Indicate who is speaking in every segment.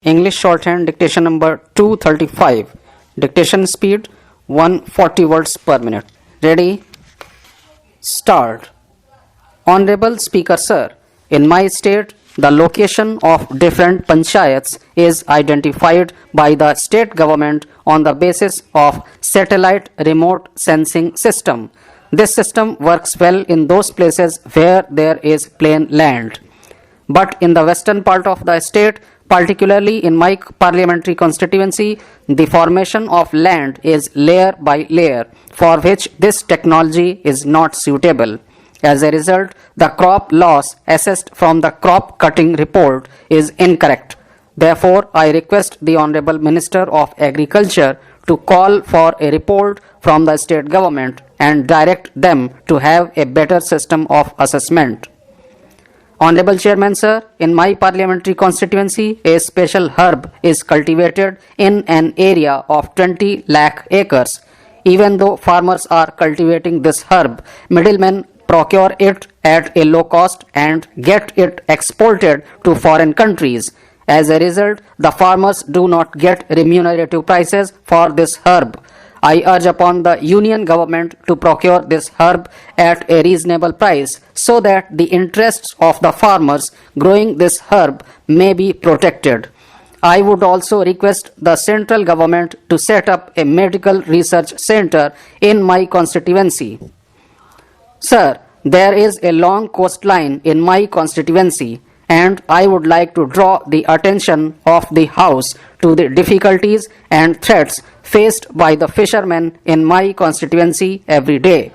Speaker 1: English shorthand dictation number 235. Dictation speed 140 words per minute. Ready? Start. Honorable Speaker Sir, in my state, the location of different panchayats is identified by the state government on the basis of satellite remote sensing system. This system works well in those places where there is plain land. But in the western part of the state, particularly in my parliamentary constituency, the formation of land is layer by layer, for which this technology is not suitable. As a result, the crop loss assessed from the crop cutting report is incorrect. Therefore, I request the Honorable Minister of Agriculture to call for a report from the state government and direct them to have a better system of assessment. Honorable Chairman Sir, in my parliamentary constituency, a special herb is cultivated in an area of 20 lakh acres. Even though farmers are cultivating this herb, middlemen procure it at a low cost and get it exported to foreign countries. As a result, the farmers do not get remunerative prices for this herb. I urge upon the union government to procure this herb at a reasonable price so that the interests of the farmers growing this herb may be protected. I would also request the central government to set up a medical research center in my constituency. Sir, there is a long coastline in my constituency, and I would like to draw the attention of the House to the difficulties and threats faced by the fishermen in my constituency every day.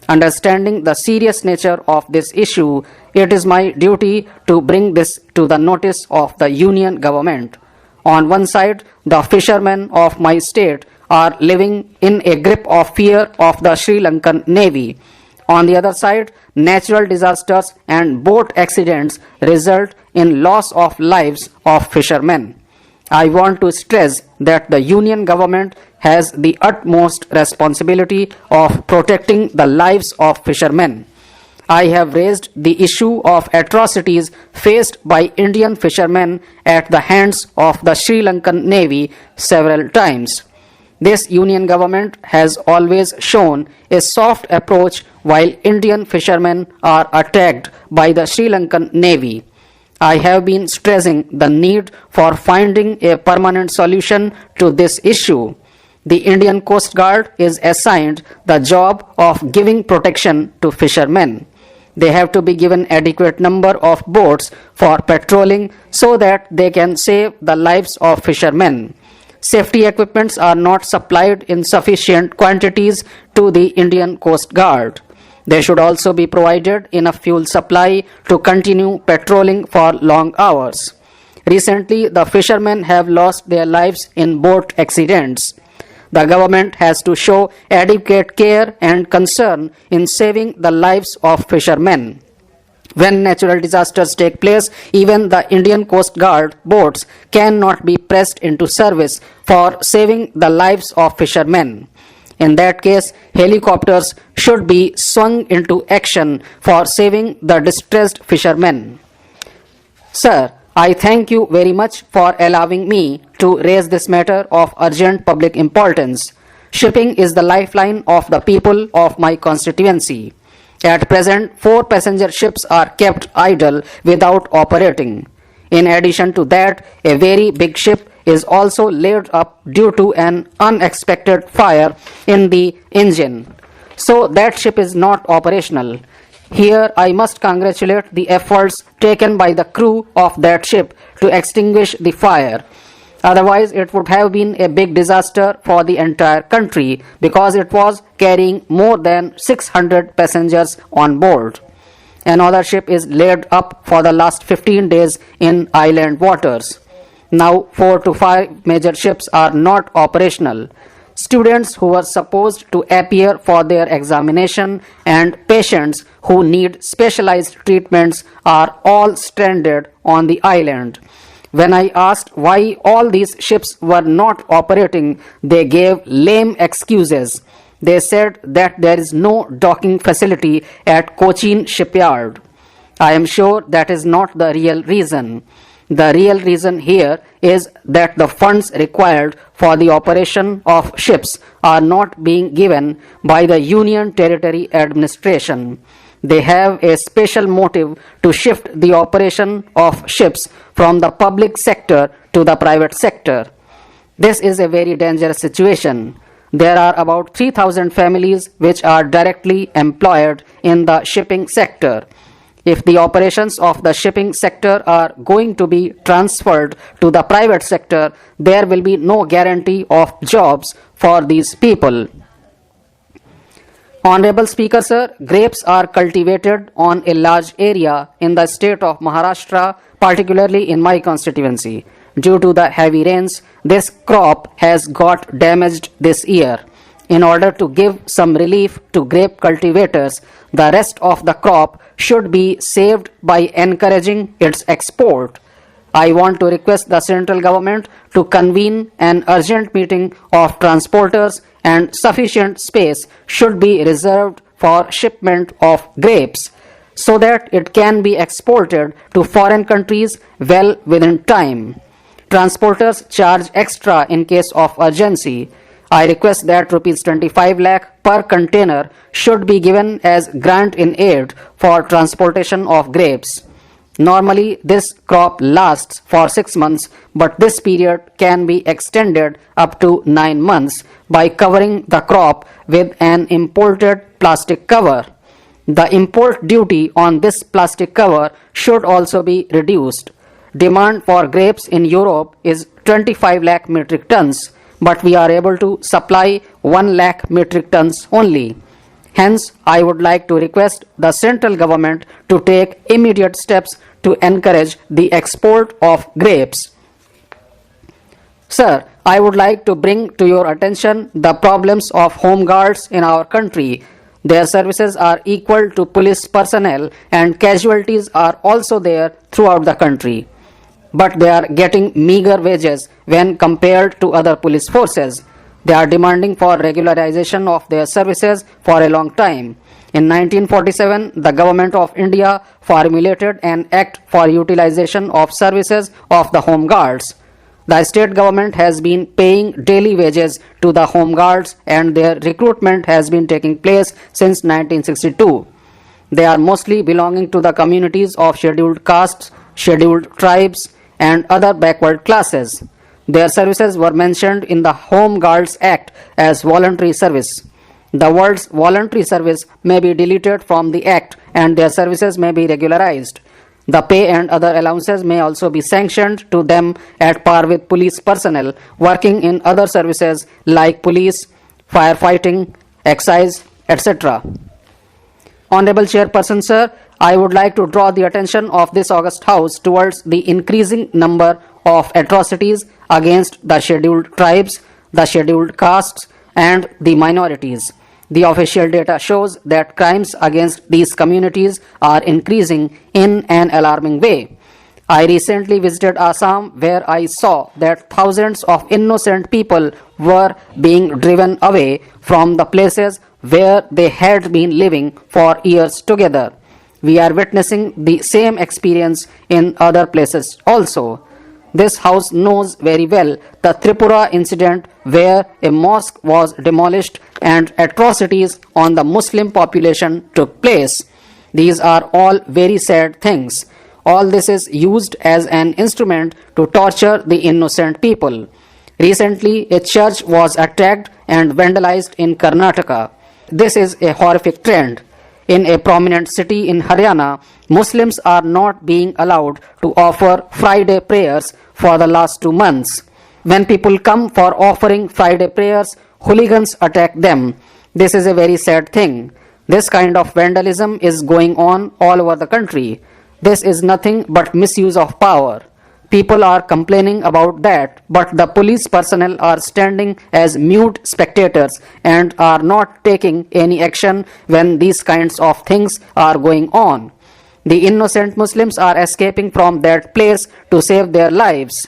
Speaker 1: Understanding the serious nature of this issue, it is my duty to bring this to the notice of the union government. On one side, the fishermen of my state are living in a grip of fear of the Sri Lankan Navy. On the other side, natural disasters and boat accidents result in loss of lives of fishermen. I want to stress that the union government has the utmost responsibility of protecting the lives of fishermen. I have raised the issue of atrocities faced by Indian fishermen at the hands of the Sri Lankan Navy several times. This union government has always shown a soft approach while Indian fishermen are attacked by the Sri Lankan Navy. I have been stressing the need for finding a permanent solution to this issue. The Indian Coast Guard is assigned the job of giving protection to fishermen. They have to be given adequate number of boats for patrolling so that they can save the lives of fishermen. Safety equipments are not supplied in sufficient quantities to the Indian Coast Guard. They should also be provided enough fuel supply to continue patrolling for long hours. Recently, the fishermen have lost their lives in boat accidents. The government has to show adequate care and concern in saving the lives of fishermen. When natural disasters take place, even the Indian Coast Guard boats cannot be pressed into service for saving the lives of fishermen. In that case, helicopters should be swung into action for saving the distressed fishermen. Sir, I thank you very much for allowing me to raise this matter of urgent public importance. Shipping is the lifeline of the people of my constituency. At present, 4 passenger ships are kept idle without operating. In addition to that, a very big ship is also laid up due to an unexpected fire in the engine. So that ship is not operational. Here I must congratulate the efforts taken by the crew of that ship to extinguish the fire. Otherwise, it would have been a big disaster for the entire country because it was carrying more than 600 passengers on board. Another ship is laid up for the last 15 days in island waters. Now 4 to 5 major ships are not operational. Students who were supposed to appear for their examination and patients who need specialized treatments are all stranded on the island. When I asked why all these ships were not operating, they gave lame excuses. They said that there is no docking facility at Cochin shipyard. I am sure that is not the real reason. The real reason here is that the funds required for the operation of ships are not being given by the Union Territory Administration. They have a special motive to shift the operation of ships from the public sector to the private sector. This is a very dangerous situation. There are about 3,000 families which are directly employed in the shipping sector. If the operations of the shipping sector are going to be transferred to the private sector, there will be no guarantee of jobs for these people. Honorable Speaker, sir, grapes are cultivated on a large area in the state of Maharashtra, particularly in my constituency. Due to the heavy rains, this crop has got damaged this year. In order to give some relief to grape cultivators, the rest of the crop should be saved by encouraging its export. I want to request the central government to convene an urgent meeting of transporters, and sufficient space should be reserved for shipment of grapes so that it can be exported to foreign countries well within time. Transporters charge extra in case of urgency. I request that rupees 25 lakh per container should be given as grant in aid for transportation of grapes. Normally, this crop lasts for 6 months, but this period can be extended up to 9 months by covering the crop with an imported plastic cover. The import duty on this plastic cover should also be reduced. Demand for grapes in Europe is 25 lakh metric tons, but we are able to supply 1 lakh metric tons only. Hence, I would like to request the central government to take immediate steps to encourage the export of grapes. Sir, I would like to bring to your attention the problems of home guards in our country. Their services are equal to police personnel, and casualties are also there throughout the country. But they are getting meager wages when compared to other police forces. They are demanding for regularization of their services for a long time. In 1947, the Government of India formulated an Act for utilization of services of the Home Guards. The state government has been paying daily wages to the Home Guards, and their recruitment has been taking place since 1962. They are mostly belonging to the communities of scheduled castes, scheduled tribes, and other backward classes. Their services were mentioned in the Home Guards Act as voluntary service. The words voluntary service may be deleted from the Act, and their services may be regularized. The pay and other allowances may also be sanctioned to them at par with police personnel working in other services like police, firefighting, excise, etc. Honorable Chairperson, sir, I would like to draw the attention of this august House towards the increasing number of atrocities against the scheduled tribes, the scheduled castes, and the minorities. The official data shows that crimes against these communities are increasing in an alarming way. I recently visited Assam, where I saw that thousands of innocent people were being driven away from the places where they had been living for years together. We are witnessing the same experience in other places also. This House knows very well the Tripura incident, where a mosque was demolished and atrocities on the Muslim population took place. These are all very sad things. All this is used as an instrument to torture the innocent people. Recently, a church was attacked and vandalized in Karnataka. This is a horrific trend. In a prominent city in Haryana, Muslims are not being allowed to offer Friday prayers for the last 2 months. When people come for offering Friday prayers, hooligans attack them. This is a very sad thing. This kind of vandalism is going on all over the country. This is nothing but misuse of power. People are complaining about that, but the police personnel are standing as mute spectators and are not taking any action when these kinds of things are going on. The innocent Muslims are escaping from that place to save their lives.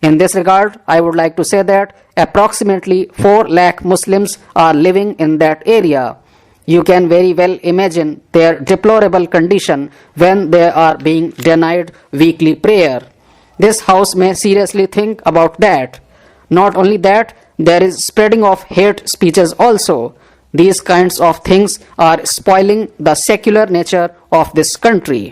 Speaker 1: In this regard, I would like to say that approximately 4 lakh Muslims are living in that area. You can very well imagine their deplorable condition when they are being denied weekly prayer. This house may seriously think about that. Not only that, there is spreading of hate speeches also. These kinds of things are spoiling the secular nature of this country.